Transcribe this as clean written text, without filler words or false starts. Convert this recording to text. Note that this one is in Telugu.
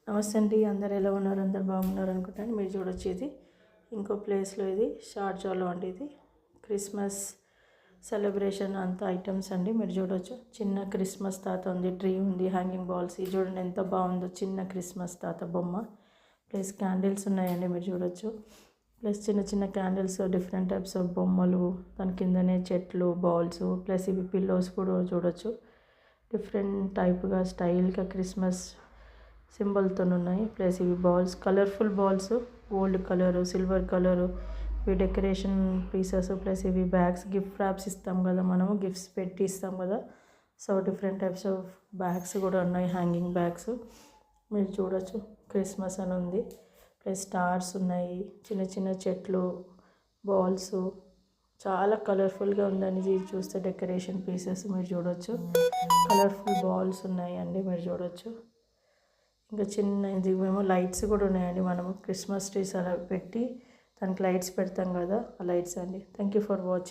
నమస్తే అండి, అందరు ఎలా ఉన్నారు? అందరు బాగున్నారు అనుకుంటాను. మీరు చూడొచ్చు, ఇది ఇంకో ప్లేస్లో, ఇది షార్జాలో అండి. ఇది క్రిస్మస్ సెలబ్రేషన్ అంత ఐటమ్స్ అండి. మీరు చూడొచ్చు, చిన్న క్రిస్మస్ తాత ఉంది, ట్రీ ఉంది, హ్యాంగింగ్ బాల్స్. ఇది చూడండి ఎంత బాగుందో, చిన్న క్రిస్మస్ తాత బొమ్మ. ప్లస్ క్యాండిల్స్ ఉన్నాయండి, మీరు చూడొచ్చు. ప్లస్ చిన్న చిన్న క్యాండిల్స్, డిఫరెంట్ టైప్స్ ఆఫ్ బొమ్మలు, దాని కిందనే చెట్లు, బాల్స్. ప్లస్ ఇవి పిల్లోస్ కూడా చూడొచ్చు. డిఫరెంట్ టైప్గా స్టైల్గా క్రిస్మస్ సింబల్తో ఉన్నాయి. ప్లస్ ఇవి balls, colourful balls, gold colour, silver colour, ఇవి డెకరేషన్ పీసెస్. ప్లస్ ఇవి బ్యాగ్స్, గిఫ్ట్ ర్యాప్స్ ఇస్తాం కదా మనము, గిఫ్ట్స్ పెట్టి ఇస్తాం కదా. So different types of bags కూడా ఉన్నాయి, హ్యాంగింగ్ బ్యాగ్స్. మీరు చూడొచ్చు, క్రిస్మస్ అని ఉంది. ప్లస్ స్టార్స్ ఉన్నాయి, చిన్న చిన్న చెట్లు, బాల్స్. చాలా కలర్ఫుల్గా ఉందండి ఇది చూస్తే. డెకరేషన్ పీసెస్ మీరు చూడొచ్చు, కలర్ఫుల్ బాల్స్ ఉన్నాయండి, మీరు చూడొచ్చు. ఇంకా చిన్న ఇది మేము లైట్స్ కూడా ఉన్నాయండి. మనము క్రిస్మస్ ట్రీస్ అలా పెట్టి దానికి లైట్స్ పెడతాం కదా, ఆ లైట్స్ అండి. Thank you for watching.